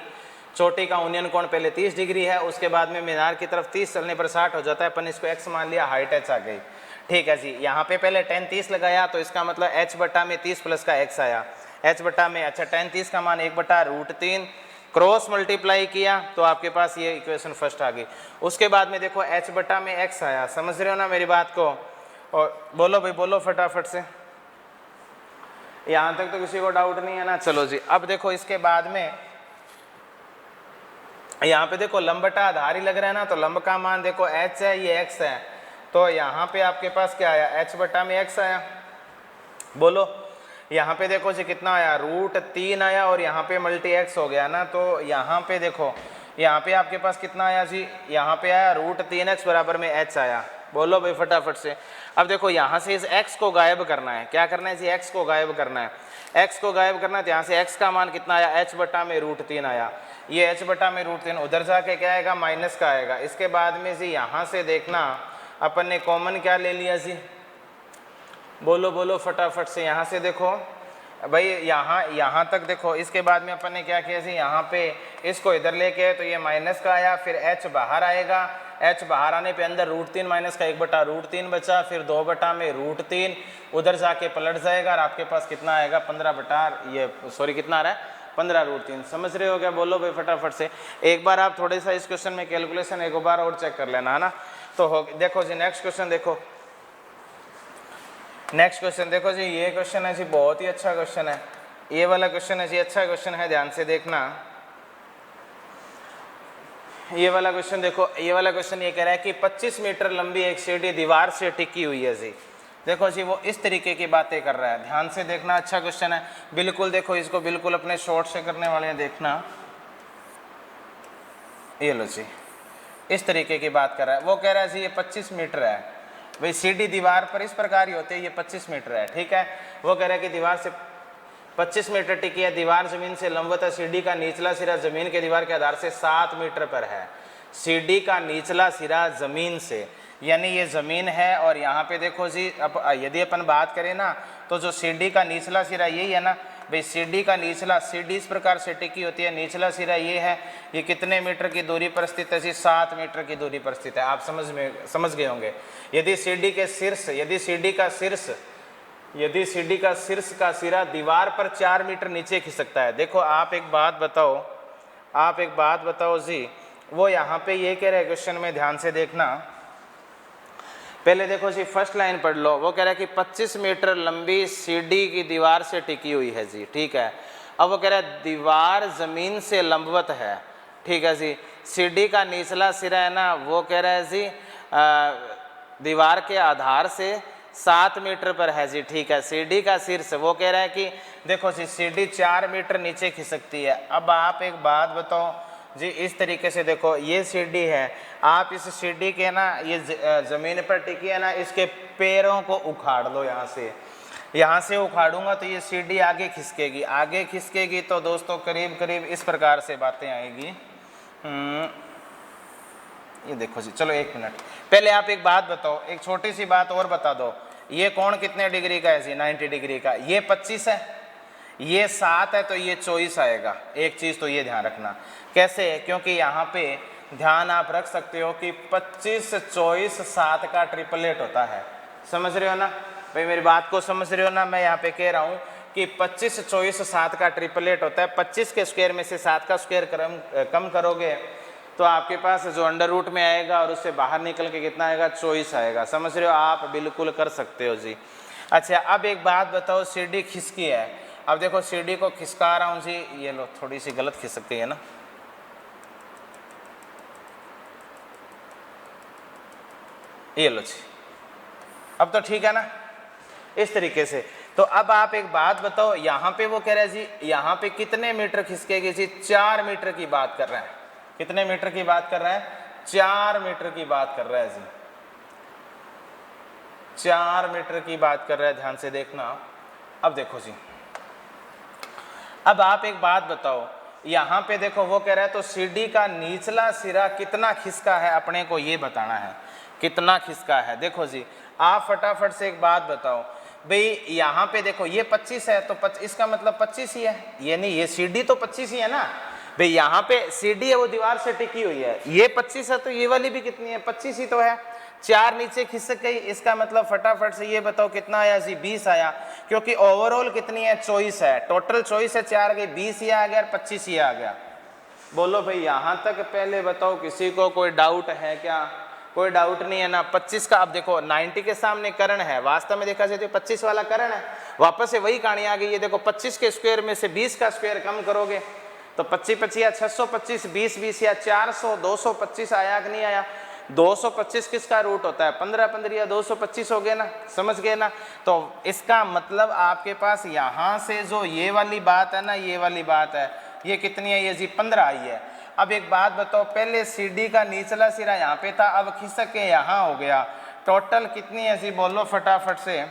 चोटी का उन्नयन कोण पहले 30 डिग्री है, उसके बाद में मीनार की तरफ 30 चलने पर 60 हो जाता है। अपन इसको x मान लिया, हाइट h आ गई। ठीक है जी, यहाँ पे पहले tan 30 लगाया तो इसका मतलब h बटा में 30 प्लस का x आया, h बटा में, अच्छा tan 30 का मान 1/√3 क्रॉस मल्टीप्लाई किया तो आपके पास ये इक्वेशन फर्स्ट आ गई। उसके बाद में देखो h बटा में x आया, समझ रहे हो ना मेरी बात को। और बोलो भाई, बोलो फटाफट से, यहाँ तक तो किसी को डाउट नहीं है ना। चलो जी, अब देखो इसके बाद में यहाँ पे देखो लंब बटा आधार ही लग रहा है ना, तो लंब का मान देखो h है, ये x है, तो यहाँ पे आपके पास क्या आया, h बटा में x आया। बोलो, यहाँ पे देखो जी कितना आया, √3 आया, और यहाँ पे मल्टी x हो गया ना, तो यहाँ पे देखो, यहाँ पे आपके पास कितना आया जी, यहाँ पे आया √3x बराबर में h आया। बोलो भाई फटाफट से। अब देखो यहाँ से इस x को गायब करना है, क्या करना है जी, x को गायब करना है, x को गायब करना है, तो यहाँ से x का मान कितना आया, h बटा में √3 आया। ये h बटा में √3 उधर जाके क्या आएगा, माइनस का आएगा। इसके बाद में जी यहाँ से देखना अपन ने कॉमन क्या ले लिया जी, बोलो बोलो फटाफट से। यहाँ से देखो भाई, यहाँ तक देखो, इसके बाद में अपन ने क्या किया जी, यहाँ पे इसको इधर लेके तो ये माइनस का आया, फिर h बाहर आएगा, h बाहर आने पे अंदर √3 माइनस का 1/√3 बचा, फिर 2 बटा में √3 उधर जाके पलट जाएगा, और आपके पास कितना आएगा 15 बटा, ये सॉरी कितना आ रहा है 15√3। समझ रहे हो क्या, बोलो भाई फटाफट से। एक बार आप थोड़े सा इस क्वेश्चन में कैलकुलेशन एक बार और चेक कर लेना, है ना। तो हो, देखो जी नेक्स्ट क्वेश्चन देखो, नेक्स्ट क्वेश्चन देखो जी, ये क्वेश्चन है जी बहुत ही अच्छा क्वेश्चन है, ये वाला क्वेश्चन है जी, अच्छा क्वेश्चन है, ध्यान से देखना। ये वाला क्वेश्चन देखो, ये वाला क्वेश्चन ये कह रहा है कि 25 मीटर लंबी एक सीढ़ी दीवार से टिकी हुई है जी। देखो जी वो इस तरीके की बातें कर रहा है, ध्यान से देखना, अच्छा क्वेश्चन है बिल्कुल। देखो इसको बिल्कुल अपने शॉर्ट से करने वाले हैं, देखना। ये लो जी, इस तरीके की बात कर रहा है, वो कह रहा है जी ये 25 मीटर है भाई, सीढ़ी दीवार पर इस प्रकार ही होती है, ये 25 मीटर है। ठीक है, वो कह रहा है कि दीवार से 25 मीटर टिकी है, दीवार जमीन से लंबवत है, सीढ़ी का निचला सिरा जमीन के दीवार के आधार से 7 मीटर पर है। सीढ़ी का निचला सिरा जमीन से, यानी ये जमीन है, और यहाँ पे देखो जी, अब यदि अपन बात करें ना, तो जो सीढ़ी का निचला सिरा यही है ना भाई, सीढ़ी का निचला, सीढ़ी इस प्रकार से टिकी होती है, निचला सिरा ये है, ये कितने मीटर की दूरी पर स्थित है जी, 7 मीटर की दूरी पर स्थित है। आप समझ गए होंगे। यदि सीढ़ी के शीर्ष, यदि सीढ़ी का शीर्ष का सिरा दीवार पर 4 मीटर नीचे खिसकता है। देखो आप एक बात बताओ जी, वो यहाँ पे ये कह रहे हैं क्वेश्चन में, ध्यान से देखना। पहले देखो जी फर्स्ट लाइन पढ़ लो, वो कह रहा है कि 25 मीटर लंबी सीढ़ी की दीवार से टिकी हुई है जी। ठीक है, अब वो कह रहा है दीवार जमीन से लंबवत है। ठीक है जी, सीढ़ी का निचला सिरा है ना, वो कह रहा है जी दीवार के आधार से 7 मीटर पर है जी। ठीक है, सीढ़ी का शीर्ष, वो कह रहा है कि देखो जी सीढ़ी 4 मीटर नीचे खिसकती है। अब आप एक बात बताओ जी, इस तरीके से देखो, ये सीढ़ी है, आप इस सीढ़ी के ना, ये ज़मीन पर टिकी है ना, इसके पैरों को उखाड़ लो, यहाँ से उखाड़ूंगा तो ये सीढ़ी आगे खिसकेगी, तो दोस्तों करीब करीब इस प्रकार से बातें आएगी। ये देखो जी, चलो 1 मिनट पहले आप एक बात बताओ, एक छोटी सी बात और बता दो, ये कोण कितने डिग्री का है जी? 90 डिग्री का। ये 25 है, ये 7 है, तो ये 24 आएगा। एक चीज़ तो ये ध्यान रखना। कैसे? क्योंकि यहाँ पे ध्यान आप रख सकते हो कि 25, 24, 7 का ट्रिपलेट होता है। समझ रहे हो ना भाई, मेरी बात को समझ रहे हो ना? मैं यहाँ पे कह रहा हूँ कि 25, 24, 7 का ट्रिपलेट होता है। 25 के स्क्वायर में से 7 का स्क्वायर कम करोगे तो आपके पास जो अंडर रूट में आएगा और उससे बाहर निकल के कितना आएगा? 24 आएगा। समझ रहे हो? आप बिल्कुल कर सकते हो जी। अच्छा, अब एक बात बताओ, सीढ़ी खिसकी है। अब देखो सीढ़ी को खिसका रहा हूँ जी, ये लो थोड़ी सी गलत खिसकती है ना, ये लो जी, अब तो ठीक है ना, इस तरीके से। तो अब आप एक बात बताओ, यहाँ पे वो कह रहा है जी यहाँ पे कितने मीटर खिसकेगी जी? 4 मीटर की बात कर रहे हैं। कितने मीटर की बात कर रहे हैं? 4 मीटर की बात कर रहा है जी, 4 मीटर की बात कर रहा है, ध्यान से देखना। अब देखो जी, अब आप एक बात बताओ, यहाँ पे देखो वो कह रहा है तो सीढ़ी का निचला सिरा कितना खिसका है, अपने को ये बताना है कितना खिसका है। देखो जी, आप फटाफट से एक बात बताओ भाई, यहाँ पे देखो ये 25 है, तो इसका मतलब 25 ही है, ये नहीं, ये सीढ़ी तो 25 ही है ना भाई। यहाँ पे सीढ़ी है वो दीवार से टिकी हुई है, ये 25 है, तो ये वाली भी कितनी है? 25 ही तो है। 4 नीचे खिसक गई, इसका मतलब फटाफट से ये बताओ कितना आया जी? 20 आया, क्योंकि ओवरऑल कितनी है? 24 है, टोटल 24 है, 4 गई, 20 ही आ गया और 25 ही आ गया। बोलो भाई, यहाँ तक पहले बताओ किसी को कोई डाउट है क्या? कोई डाउट नहीं है ना? 25 का, अब देखो 90 के सामने कर्ण है, वास्तव में देखा जाए तो 25 वाला कर्ण है। वापस से वही कहानी आ गई है। देखो 25 के स्क्वायर में से 20 का स्क्वायर कम करोगे तो 25 25 या 625, 20 20 या 400, 225 आया कि नहीं आया? 225 किसका रूट होता है? 15 15 या 225 हो गए ना? समझ गए ना? तो इसका मतलब आपके पास यहाँ से जो ये वाली बात है ना, ये वाली बात है, ये कितनी है? ये जी 15 आई है। अब एक बात बताओ, पहले सीढ़ी का निचला सिरा यहाँ पे था, अब खिसक के यहाँ हो गया, टोटल कितनी है जी? बोलो फटाफट से।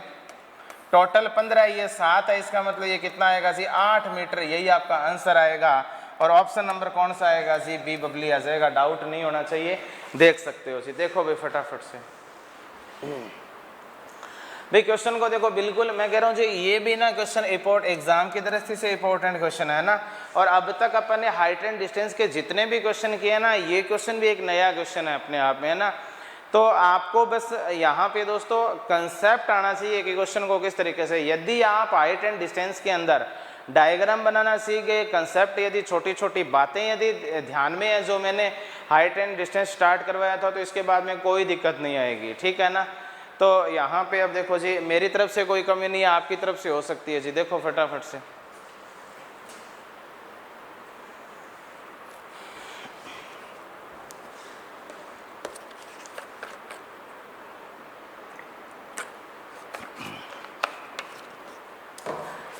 टोटल 15, ये 7 है, इसका मतलब ये कितना आएगा जी? 8 मीटर। यही आपका आंसर आएगा। और ऑप्शन नंबर कौन सा आएगा जी? बी बबली आ जाएगा। डाउट नहीं होना चाहिए, देख सकते हो जी। देखो भाई फटाफट से भाई क्वेश्चन को देखो, बिल्कुल मैं कह रहा हूँ जी, ये भी ना क्वेश्चन एग्जाम की दृष्टि से इंपॉर्टेंट क्वेश्चन है ना। और अब तक अपन ने हाइट एंड डिस्टेंस के जितने भी क्वेश्चन किए ना, ये क्वेश्चन भी एक नया क्वेश्चन है अपने आप में, है ना। तो आपको बस यहाँ पे दोस्तों कंसेप्ट आना चाहिए कि क्वेश्चन को किस तरीके से, यदि आप हाइट एंड डिस्टेंस के अंदर डायग्राम बनाना सीख गए, कंसेप्ट यदि छोटी छोटी बातें यदि ध्यान में है, जो मैंने हाइट एंड डिस्टेंस स्टार्ट करवाया था, तो इसके बाद में कोई दिक्कत नहीं आएगी, ठीक है ना। तो यहाँ पे अब देखो जी, मेरी तरफ से कोई कमी नहीं है, आपकी तरफ से हो सकती है जी। देखो फटाफट से,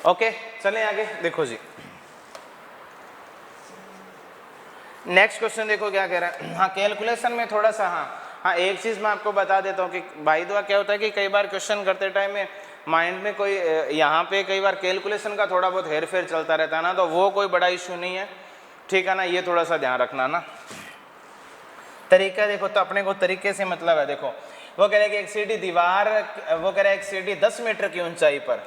ओके चलें आगे। देखो जी नेक्स्ट क्वेश्चन देखो क्या कह रहा है। हाँ कैलकुलेशन में थोड़ा सा, हाँ एक चीज़ मैं आपको बता देता हूँ कि भाई दुआ क्या होता है कि कई बार क्वेश्चन करते टाइम में माइंड में कोई यहाँ पे कई बार कैलकुलेशन का थोड़ा बहुत हेर फेर चलता रहता है ना, तो वो कोई बड़ा इशू नहीं है, ठीक है ना। ये थोड़ा सा ध्यान रखना ना। तरीका देखो, तो अपने को तरीके से मतलब है, देखो वो कह रहे हैं कि एक सीढ़ी दीवार, वो कह रहे हैं एक सीढ़ी 10 मीटर की ऊंचाई पर,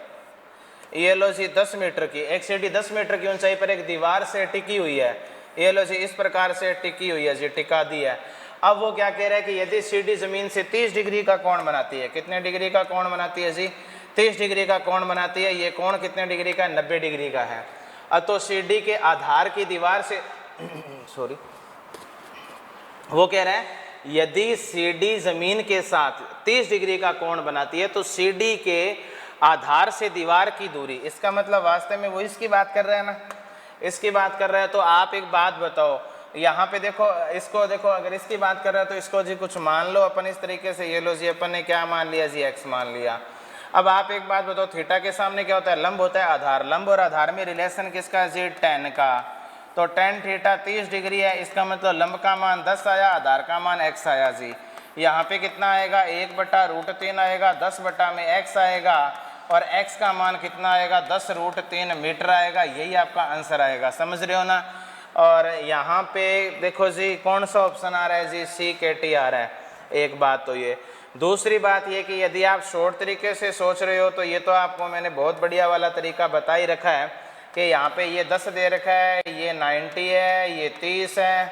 ये लो जी 10 मीटर की एक सीढ़ी 10 मीटर की ऊंचाई पर एक दीवार से टिकी हुई है, ये लो जी इस प्रकार से टिकी हुई है जी, टिका दी है। अब वो क्या कह रहा है कि यदि सीढ़ी जमीन से 30 डिग्री का कोण बनाती है, कितने डिग्री का कोण बनाती है जी? 30 डिग्री का कोण बनाती है। ये कोण कितने डिग्री का है? 90 डिग्री का है। अब तो सीढ़ी के आधार की दीवार से सॉरी, वो कह रहा है यदि सीढ़ी जमीन के साथ 30 डिग्री का कोण बनाती है तो सीढ़ी के आधार से दीवार की दूरी, इसका मतलब वास्तव में वो इसकी बात कर रहे हैं ना, इसकी बात कर रहे हैं। तो आप एक बात बताओ, यहाँ पे देखो इसको देखो, अगर इसकी बात कर रहे हैं तो इसको जी कुछ मान लो अपन इस तरीके से, ये लो जी अपन ने क्या मान लिया जी? x मान लिया। अब आप एक बात बताओ, थीटा के सामने क्या होता है? लंब होता है आधार। लंब और आधार में रिलेशन किसका जी? tan का। तो tan थीटा 30 डिग्री है, इसका मतलब लंब का मान 10 आया, आधार का मान x आया जी। यहाँ पे कितना आएगा? 1/√3 आएगा, 10 बटा में x आएगा, और x का मान कितना आएगा? 10√3 मीटर आएगा। यही आपका आंसर आएगा, समझ रहे हो ना। और यहाँ पे देखो जी कौन सा ऑप्शन आ रहा है जी, सी KT आ रहा है। एक बात तो ये, दूसरी बात ये कि यदि आप शॉर्ट तरीके से सोच रहे हो तो ये तो आपको मैंने बहुत बढ़िया वाला तरीका बता ही रखा है कि यहाँ पे ये 10 दे रखा है, ये 90 है, ये 30 है,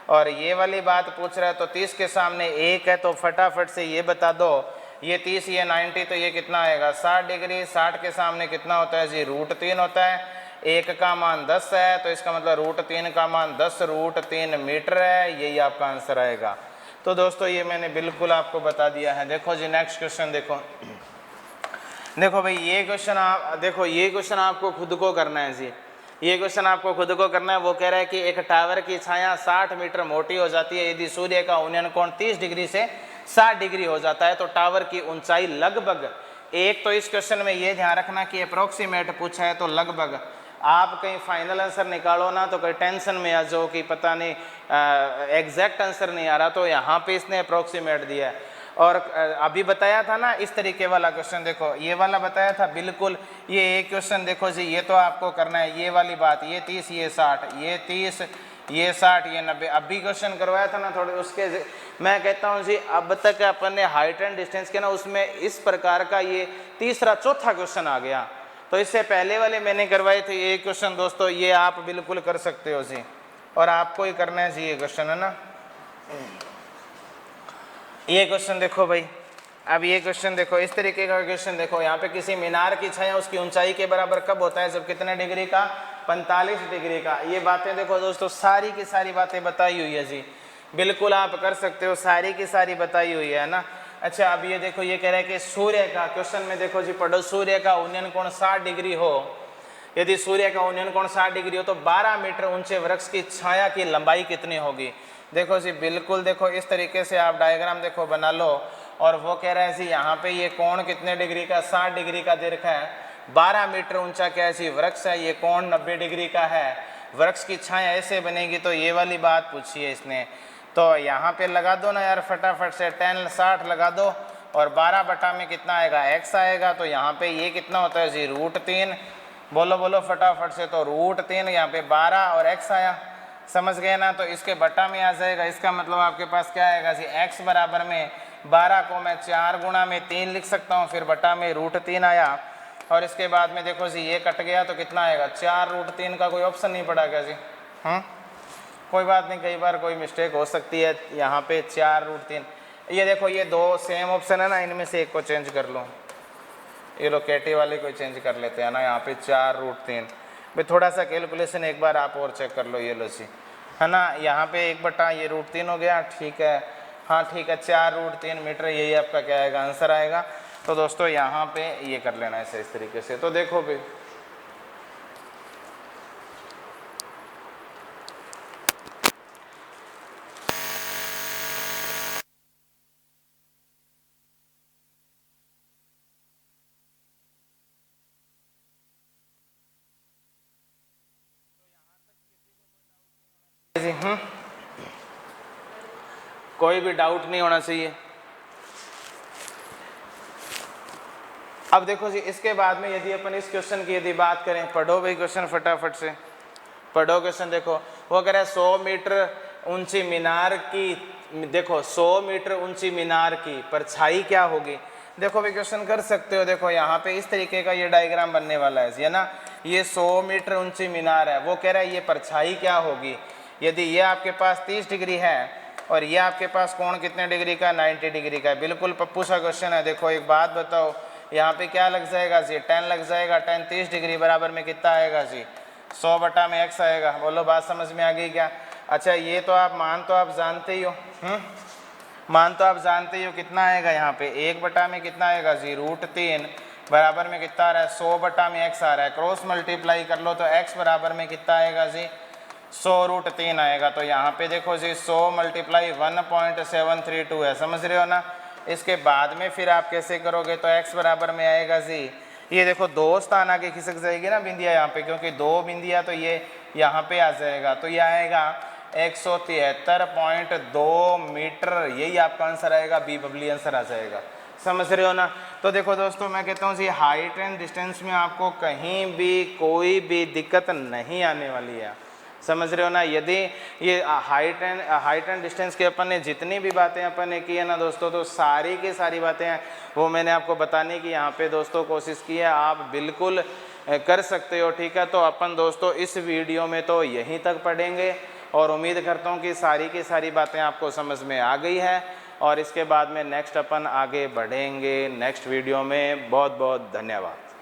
और ये वाली बात पूछ रहा है तो 30 के सामने 1 है, तो फटाफट से ये बता दो, ये 30 ये 90 तो ये कितना आएगा 60 डिग्री। 60 के सामने कितना होता है जी, √3 होता है। 1 का मान 10 है तो इसका मतलब √3 का मान 10 √3 मीटर है, यही आपका आंसर आएगा। तो दोस्तों ये मैंने बिल्कुल आपको बता दिया है। देखो जी नेक्स्ट क्वेश्चन देखो, देखो भाई ये क्वेश्चन आप देखो, ये क्वेश्चन आपको खुद को करना है जी, ये क्वेश्चन आपको खुद को करना है। वो कह रहा है कि एक टावर की छाया 60 मीटर मोटी हो जाती है यदि सूर्य का उन्नयन कोण 30 डिग्री से 60 डिग्री हो जाता है तो टावर की ऊंचाई लगभग, एक तो इस क्वेश्चन में ये ध्यान रखना कि अप्रोक्सीमेट पूछा है तो लगभग, आप कहीं फाइनल आंसर निकालो ना तो कहीं टेंशन में आ जाओ कि पता नहीं एग्जैक्ट आंसर नहीं आ रहा, तो यहाँ पे इसने अप्रोक्सीमेट दिया है। और अभी बताया था ना इस तरीके वाला क्वेश्चन, देखो ये वाला बताया था बिल्कुल, ये एक क्वेश्चन देखो जी, ये तो आपको करना है ये वाली बात, ये 30 ये 60, ये 30 ये 60 ये 90, अभी क्वेश्चन करवाया था ना थोड़े उसके, मैं कहता हूँ जी अब तक अपन ने हाइट एंड डिस्टेंस के ना उसमें इस प्रकार का ये तीसरा चौथा क्वेश्चन आ गया, तो इससे पहले वाले मैंने करवाए थे ये क्वेश्चन दोस्तों, ये आप बिल्कुल कर सकते हो जी, और आपको ही करना है जी ये क्वेश्चन, है ना। ये क्वेश्चन देखो भाई, अब ये क्वेश्चन देखो, इस तरीके का क्वेश्चन देखो, यहाँ पे किसी मीनार की छाया उसकी ऊंचाई के बराबर कब होता है, जब कितने डिग्री का, 45 डिग्री का। ये बातें देखो दोस्तों सारी की सारी बातें बताई हुई है जी, बिल्कुल आप कर सकते हो, सारी की सारी बताई हुई है ना। अच्छा अब ये देखो, ये कह रहा है कि सूर्य का, क्वेश्चन में देखो जी पढ़ो, सूर्य का उन्नयन कोण 60 डिग्री हो, यदि सूर्य का उन्नयन कोण 60 डिग्री हो तो 12 मीटर ऊंचे वृक्ष की छाया की लंबाई कितनी होगी। देखो जी बिल्कुल देखो इस तरीके से आप डायग्राम देखो बना लो, और वो कह रहा है जी यहाँ पे ये कोण कितने डिग्री का, 60 डिग्री का दे रखा है, 12 मीटर ऊंचा क्या है जी वृक्ष है, ये कोण 90 डिग्री का है, वृक्ष की छाया ऐसे बनेगी, तो ये वाली बात पूछी है इसने। तो यहाँ पे लगा दो ना यार फटाफट से, 10 60 लगा दो, और 12 बटा में कितना आएगा x आएगा, तो यहाँ पे ये कितना होता है जी √3, बोलो बोलो फटाफट से, तो √3 यहाँ पे 12 और x आया, समझ गए ना, तो इसके बटा में आ जाएगा, इसका मतलब आपके पास क्या आएगा जी x बराबर में 12 को मैं 4 गुणा में 3 लिख सकता हूँ, फिर बटा में √3 आया, और इसके बाद में देखो जी ये कट गया तो कितना आएगा 4 √3 का कोई ऑप्शन नहीं पड़ा क्या जी, कोई बात नहीं, कई बार कोई मिस्टेक हो सकती है, यहाँ पे 4 √3, ये देखो ये दो सेम ऑप्शन है ना, इनमें से एक को चेंज कर लो, ये लो KT वाले को चेंज कर लेते हैं ना, यहाँ पे 4 √3, भाई थोड़ा सा कैलकुलेशन एक बार आप और चेक कर लो, ये लो जी, है ना, यहाँ पे 1 बटा ये √3 हो गया, ठीक है, हाँ ठीक है, 4 √3 मीटर, यही आपका क्या आएगा आंसर आएगा। तो दोस्तों यहाँ पे ये कर लेना है इस तरीके से। तो देखो भाई कोई भी डाउट नहीं होना चाहिए। अब देखो जी इसके बाद में यदि अपन इस क्वेश्चन की यदि बात करें, पढ़ो भाई क्वेश्चन फटाफट से, पढ़ो क्वेश्चन देखो, वो कह रहा है 100 मीटर ऊंची मीनार की, देखो 100 मीटर ऊंची मीनार की परछाई क्या होगी। देखो भाई क्वेश्चन कर सकते हो, देखो यहाँ पे इस तरीके का ये डायग्राम बनने वाला है ना, ये 100 मीटर ऊंची मीनार है, वो कह रहा है ये परछाई क्या होगी, यदि ये आपके पास 30 डिग्री है और ये आपके पास कोण कितने डिग्री का, 90 डिग्री का है, बिल्कुल पप्पू सा क्वेश्चन है। देखो एक बात बताओ, यहाँ पे क्या लग जाएगा जी, 10 लग जाएगा, 10 30 डिग्री बराबर में कितना आएगा जी 100 बटा में x आएगा, बोलो बात समझ में आ गई क्या। अच्छा ये तो आप मान तो आप जानते ही हो, मान तो आप जानते ही हो, कितना आएगा यहाँ पे 1 बटा में कितना आएगा जी √3 बराबर में कितना आ रहा है 100 बटा में x आ रहा है, क्रॉस मल्टीप्लाई कर लो तो x बराबर में कितना आएगा जी 100 √3 आएगा। तो यहाँ पे देखो जी 100 × 1.732 है, समझ रहे हो ना। इसके बाद में फिर आप कैसे करोगे, तो x बराबर में आएगा जी, ये देखो 2 स्थान आगे खिसक जाएगी ना बिंदिया यहाँ पे, क्योंकि 2 बिंदिया तो ये यहाँ पे आ जाएगा, तो ये आएगा 173.2 मीटर, यही आपका आंसर आएगा, बी बबली आंसर आ जाएगा, समझ रहे हो ना। तो देखो दोस्तों मैं कहता हूँ जी हाइट एंड डिस्टेंस में आपको कहीं भी कोई भी दिक्कत नहीं आने वाली है, समझ रहे हो ना। यदि ये हाइट एंड डिस्टेंस के अपन ने जितनी भी बातें अपन ने की है ना दोस्तों, तो सारी की सारी बातें हैं वो मैंने आपको बताने की यहाँ पे दोस्तों कोशिश की है। आप बिल्कुल कर सकते हो, ठीक है। तो अपन दोस्तों इस वीडियो में तो यहीं तक पढ़ेंगे और उम्मीद करता हूँ कि सारी की सारी बातें आपको समझ में आ गई है। और इसके बाद में नेक्स्ट अपन आगे बढ़ेंगे नेक्स्ट वीडियो में। बहुत बहुत धन्यवाद।